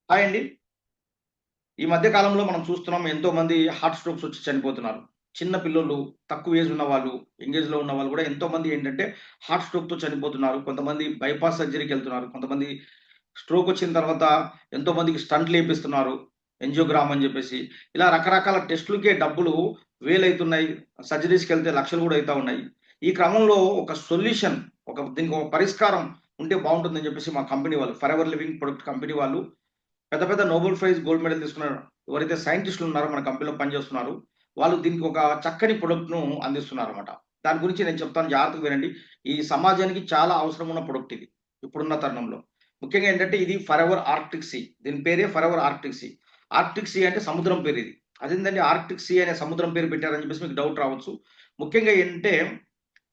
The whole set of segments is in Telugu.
హాయ్ అండి. ఈ మధ్య కాలంలో మనం చూస్తున్నాం ఎంతోమంది హార్ట్ స్ట్రోక్స్ వచ్చి చనిపోతున్నారు. చిన్న పిల్లోళ్ళు, తక్కువ ఏజ్ ఉన్నవాళ్ళు, యంగ్ ఏజ్‌లో ఉన్నవాళ్ళు గూడా ఎంతోమంది ఏంటంటే హార్ట్ స్ట్రోక్‌తో చనిపోతున్నారు. కొంతమంది బైపాస్ సర్జరీకెళ్తున్నారు. కొంతమంది స్ట్రోక్ వచ్చిన తర్వాత ఎంతోమందికి స్టంట్‌లేపిస్తున్నారు. యాంజియోగ్రామ్ అని జెప్పేసి. ఇలా రకరకాల టెస్ట్‌లకే డబ్బులు వేలైతున్నాయి. సర్జరీస్‌కెళ్తే లక్షలు గూడా అయితా ఉన్నాయి. ఈ క్రమంలో ఒక సొల్యూషన్ దీనికి ఒక పరిష్కారం ఉంటే బావుంటుందని జెప్పేసి మా కంపెనీ వాళ్ళు 'ఫరెవర్ లివింగ్ ప్రొడక్ట్' కంపెనీ వాళ్ళు పెద్ద పెద్ద నోబెల్ ప్రైజ్ గోల్డ్ మెడల్ తీసుకున్న ఎవరైతే సైంటిస్టులు ఉన్నారో మన కంపెనీలో పనిచేస్తున్నారు. వాళ్ళు దీనికి ఒక చక్కని ప్రొడక్ట్‌ను అందిస్తున్నారన్నమాట. దాని గురించి నేను చెప్తాను జాగ్రత్తగా వినండి. ఈ సమాజానికి చాలా అవసరం ఉన్న ప్రొడక్ట్ ఇది. ఇప్పుడున్న తరుణంలో. ముఖ్యంగా ఏంటంటే ఇది ఫరెవర్ ఆర్క్టిక్ సీ. దీని పేరే forever Arctic sea. Arctic sea అంటే సముద్రం పేరిది. అదేంటండి ఆర్క్టిక్ సీ అనే సముద్రం పేరు పెట్టారని చెప్పేసి మీకు డౌట్ రావచ్చు. ముఖ్యంగా ఏంటంటే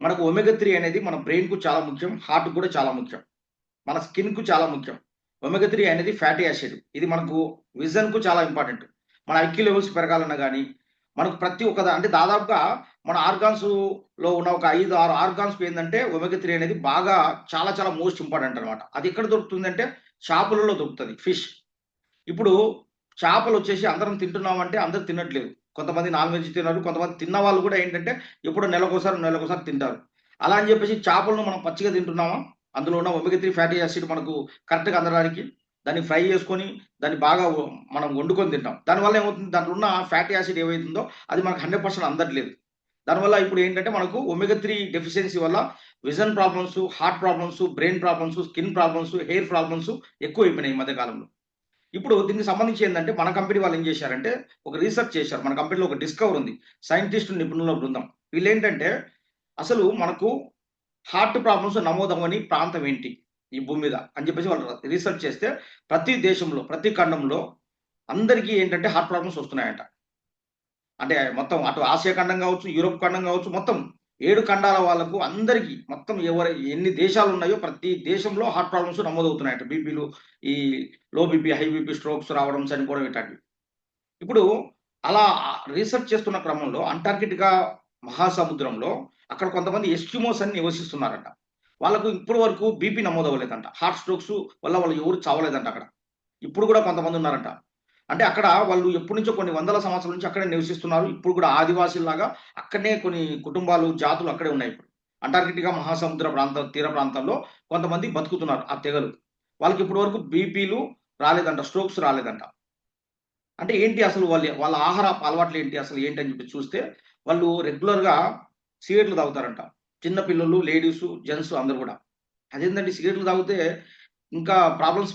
మనకు ఒమెగా 3 అనేది మన బ్రెయిన్‌కు చాలా ముఖ్యం. హార్ట్‌కి కూడా చాలా ముఖ్యం. మన స్కిన్‌కు చాలా ముఖ్యం. ఒమెగా 3 అనేది ఫ్యాటీ యాసిడ్. ఇది మనకు విజన్‌కు చాలా ఇంపార్టెంట్. మన ఐక్యూ లెవెల్స్ పెరగాలన్నా గాని, మనకు ప్రతి ఒక్క అంటే దాదాపుగా మన ఆర్గాన్స్‌లో ఉన్న ఒక 5, 6 ఆర్గాన్స్‌కి ఏందంటే ఒమెగా 3 అనేది బాగా చాలా చాలా మోస్ట్ ఇంపార్టెంట్ అన్నమాట. అది ఎక్కడ దొరుకుతుందంటే చేపలలో దొరుకుతది ఫిష్. ఇప్పుడు చేపలొచ్చేసి అందరం తింటున్నామంటే అందరూ తినట్లేదు. కొంతమంది నాన్ వెజ్ తినరు. కొంతమంది తిన్న వాళ్ళు గూడా ఏంటంటే ఎప్పుడో నెలకోసారి, నెలకోసారి తింటారు. అలా అని జెప్పేసి చేపలను మనం పచ్చిగా తింటున్నామా? అందులో ఉన్న ఒమెగా 3 ఫ్యాటీ యాసిడ్ మనకు కరెక్ట్‌గా అందడానికి దాన్ని ఫ్రై చేసుకొని, దాన్ని బాగా మనం వండుకొని తింటాం. దానివల్ల ఏమవుతుంది దాంట్లో ఉన్న ఫ్యాటీ యాసిడ్ ఏవైతుందో అది మనకు 100% అందట్లేదు. దానివల్ల ఇప్పుడు ఏంటంటే మనకు ఒమెగా 3 డెఫిషియన్సీ వల్ల vision problems, heart problems, brain problems, skin problems, hair problems ఎక్కువైపోయినాయి ఈ మధ్య కాలంలో. ఇప్పుడు దీనికి సంబంధించి ఏందంటే, మన కంపెనీ వాళ్ళు ఏం జేశారంటే, ఒక రీసెర్చ్ చేశారు. మన కంపెనీలో ఒక డిస్కవర్ ఉంది. సైంటిస్ట్ నిపుణుల బృందం. వీళ్ళేంటంటే, అసలు మనకు హార్ట్ ప్రాబ్లమ్స్ నమోదవ్వని ప్రాంతం ఏంటి? ఈ భూమి మీద అని జెప్పేసి వాళ్ళు రీసెర్చ్ చేస్తే, ప్రతి దేశంలో, ప్రతి ఖండంలో అందరికీ ఏంటంటే హార్ట్ ప్రాబ్లమ్స్ వస్తున్నాయంట. అంటే మొత్తం అటు ఆసియా ఖండం గావచ్చు, యూరోప్ ఖండం గావచ్చు, మొత్తం 7 ఖండాల వాళ్ళకు అందరికి మొత్తం ఎన్ని దేశాలున్నాయో ప్రతి దేశంలో హార్ట్ ప్రాబ్లమ్స్ నమోదవుతున్నాయట. బీపీలు, ఈ low BP, high BP, strokes రావడం, చనిపోవడం ఇట్లాంటివి. ఇప్పుడు అలా రీసెర్చ్ చేస్తున్న క్రమంలో అంటార్కిటికా మహాసముద్రంలో అక్కడ కొంతమంది ఎస్కిమోస్ అని నివసిస్తున్నారంట. వాళ్ళకు ఇప్పటి వరకు బీపీ నమోదవ్వలేదంట. హార్ట్ స్ట్రోక్స్ వల్ల వాళ్ళు ఎవరు చావలేదంట అక్కడ. ఇప్పుడు గూడా కొంతమందున్నారంట. అంటే అక్కడ వాళ్ళు ఎప్పటినుంచో కొన్ని వందల సంవత్సరాల నుంచి అక్కడే నివసిస్తున్నారు. ఇప్పుడు కూడా ఆదివాసీల్లాగా అక్కడనే కొన్ని కుటుంబాలు, జాతులు అక్కడే ఉన్నాయి ఇప్పుడు. అంటార్కిటికా మహాసముద్ర తీర ప్రాంతంలో కొంతమంది బతుకుతున్నారు ఆ తెగలు. వాళ్ళకి ఇప్పటి వరకు బీపీలు రాలేదంట. స్ట్రోక్స్ రాలేదంట. అంటే ఏంటి అసలు వాళ్ళ ఆహారపు అలవాట్లేంటి? అసలు ఏంటని చెప్పి చూస్తే వాళ్ళు రెగ్యులర్‌గా సిగరెట్లు తాగుతారంట. చిన్న పిల్లలు, లేడీసు, జెంట్స్ అందరూ గూడా. అదేందండి సిగరెట్లు తాగితే ఇంకా ప్రాబ్లమ్స్